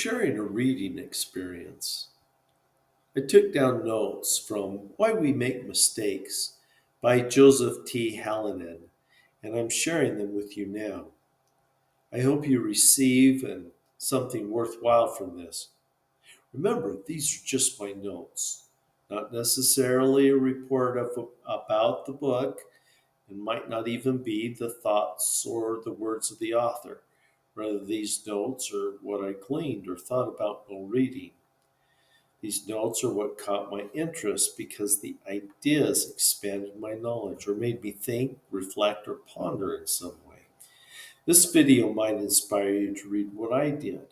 sharing a reading experience. I took down notes from Why We Make Mistakes by Joseph T. Hallinan, and I'm sharing them with you now. I hope you receive something worthwhile from this. Remember, these are just my notes, not necessarily a report about the book, and might not even be the thoughts or the words of the author. Rather, these notes are what I gleaned or thought about while reading. These notes are what caught my interest because the ideas expanded my knowledge or made me think, reflect, or ponder in some way. This video might inspire you to read what I did.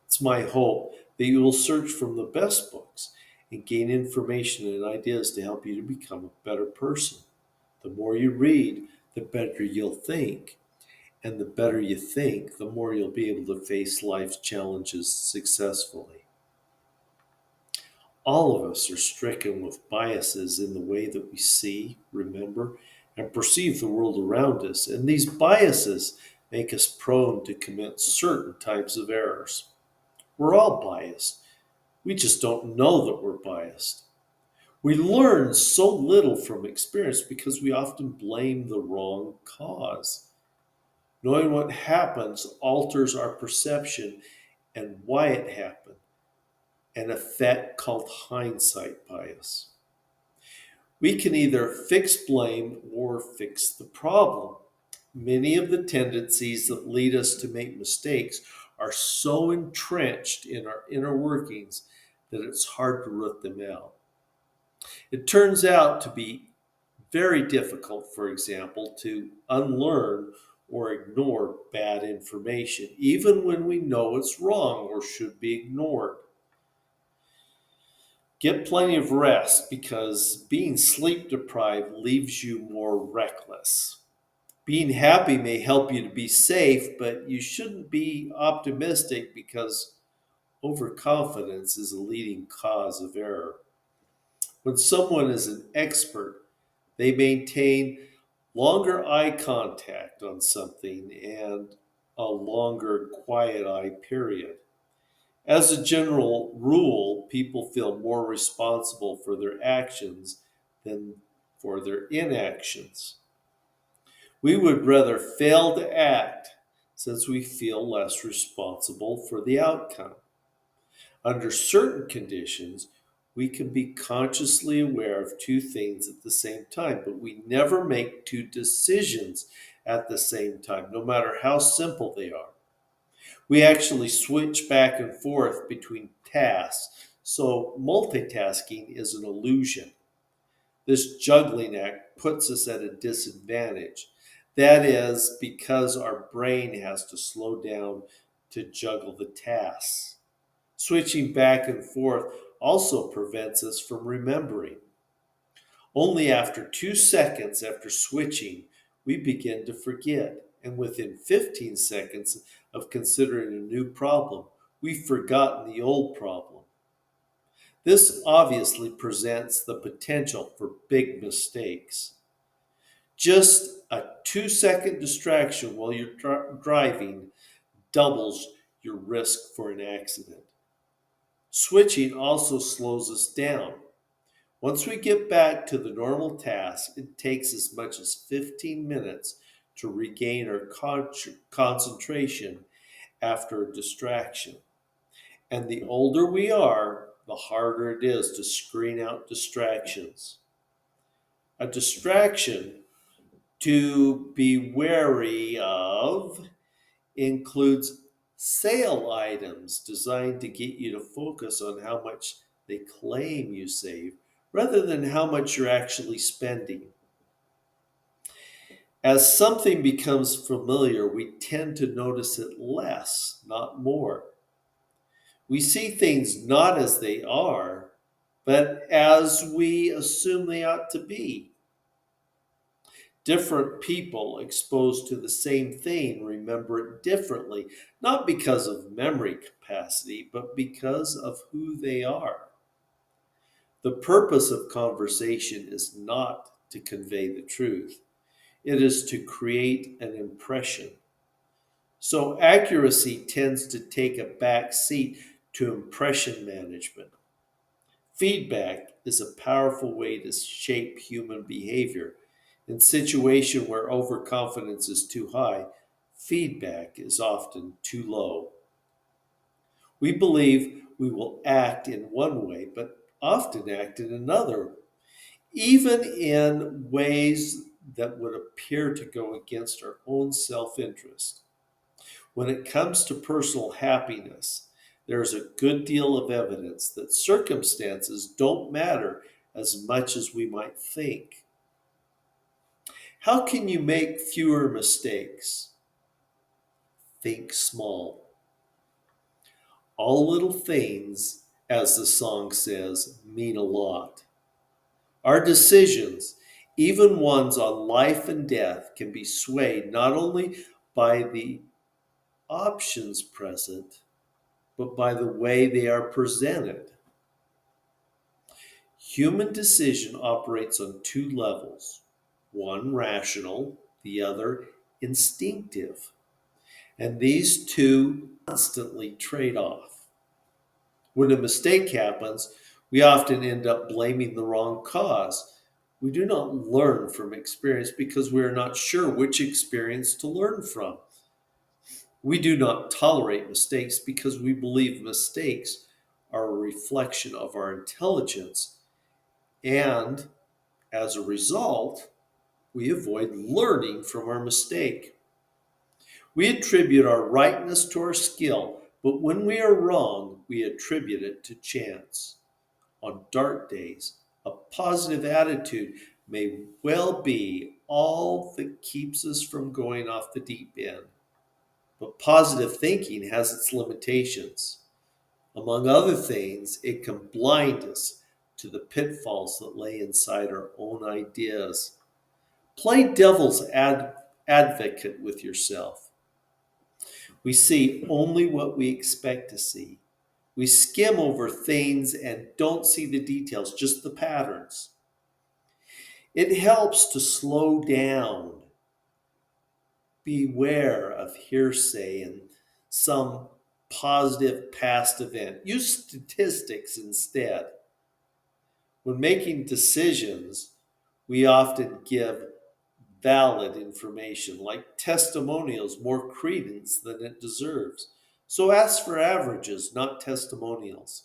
It's my hope that you will search from the best books and gain information and ideas to help you to become a better person. The more you read, the better you'll think. And the better you think, the more you'll be able to face life's challenges successfully. All of us are stricken with biases in the way that we see, remember, and perceive the world around us, and these biases make us prone to commit certain types of errors. We're all biased. We just don't know that we're biased. We learn so little from experience because we often blame the wrong cause. Knowing what happens alters our perception and why it happened, an effect called hindsight bias. We can either fix blame or fix the problem. Many of the tendencies that lead us to make mistakes are so entrenched in our inner workings that it's hard to root them out. It turns out to be very difficult, for example, to unlearn or ignore bad information, even when we know it's wrong or should be ignored. Get plenty of rest because being sleep deprived leaves you more reckless. Being happy may help you to be safe, but you shouldn't be optimistic because overconfidence is a leading cause of error. When someone is an expert, they maintain longer eye contact on something and a longer quiet eye period. As a general rule, people feel more responsible for their actions than for their inactions. We would rather fail to act since we feel less responsible for the outcome. Under certain conditions, we can be consciously aware of two things at the same time, but we never make two decisions at the same time, no matter how simple they are. We actually switch back and forth between tasks, so multitasking is an illusion. This juggling act puts us at a disadvantage. That is because our brain has to slow down to juggle the tasks. Switching back and forth also prevents us from remembering. Only after 2 seconds after switching, we begin to forget. And within 15 seconds of considering a new problem, we've forgotten the old problem. This obviously presents the potential for big mistakes. Just a 2-second distraction while you're driving doubles your risk for an accident. Switching also slows us down. Once we get back to the normal task, it takes as much as 15 minutes to regain our concentration after a distraction. And the older we are, the harder it is to screen out distractions. A distraction to be wary of includes sale items designed to get you to focus on how much they claim you save rather than how much you're actually spending. As something becomes familiar, we tend to notice it less, not more. We see things not as they are, but as we assume they ought to be. Different people exposed to the same thing remember it differently, not because of memory capacity, but because of who they are. The purpose of conversation is not to convey the truth, it is to create an impression. So accuracy tends to take a back seat to impression management. Feedback is a powerful way to shape human behavior. In situations where overconfidence is too high, feedback is often too low. We believe we will act in one way, but often act in another, even in ways that would appear to go against our own self interest. When it comes to personal happiness, there is a good deal of evidence that circumstances don't matter as much as we might think. How can you make fewer mistakes? Think small. All little things, as the song says, mean a lot. Our decisions, even ones on life and death, can be swayed not only by the options present, but by the way they are presented. Human decision operates on two levels, one rational, the other instinctive. And these two constantly trade off. When a mistake happens, we often end up blaming the wrong cause. We do not learn from experience because we are not sure which experience to learn from. We do not tolerate mistakes because we believe mistakes are a reflection of our intelligence, and as a result, we avoid learning from our mistake. We attribute our rightness to our skill, but when we are wrong, we attribute it to chance. On dark days, a positive attitude may well be all that keeps us from going off the deep end. But positive thinking has its limitations. Among other things, it can blind us to the pitfalls that lay inside our own ideas. Play devil's advocate with yourself. We see only what we expect to see. We skim over things and don't see the details, just the patterns. It helps to slow down, beware of hearsay and some positive past event. Use statistics instead. When making decisions, we often give valid information, like testimonials, more credence than it deserves. So ask for averages, not testimonials.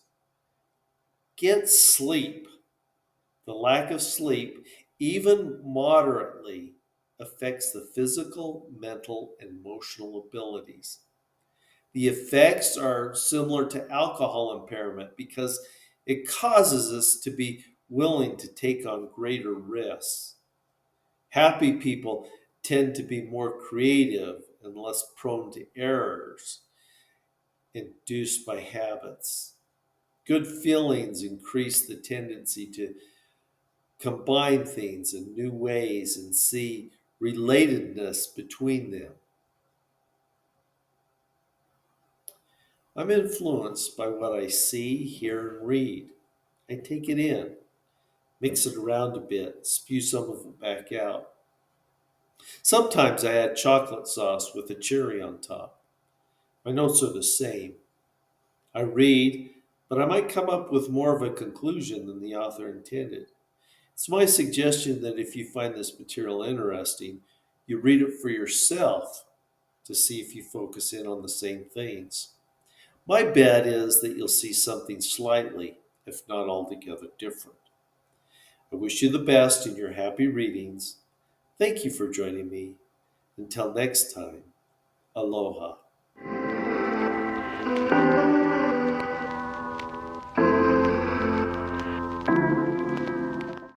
Get sleep. The lack of sleep, even moderately, affects the physical, mental, and emotional abilities. The effects are similar to alcohol impairment because it causes us to be willing to take on greater risks. Happy people tend to be more creative and less prone to errors induced by habits. Good feelings increase the tendency to combine things in new ways and see relatedness between them. I'm influenced by what I see, hear, and read. I take it in, mix it around a bit, spew some of it back out. Sometimes I add chocolate sauce with a cherry on top. My notes are the same. I read, but I might come up with more of a conclusion than the author intended. It's my suggestion that if you find this material interesting, you read it for yourself to see if you focus in on the same things. My bet is that you'll see something slightly, if not altogether, different. I wish you the best in your happy readings. Thank you for joining me. Until next time, aloha.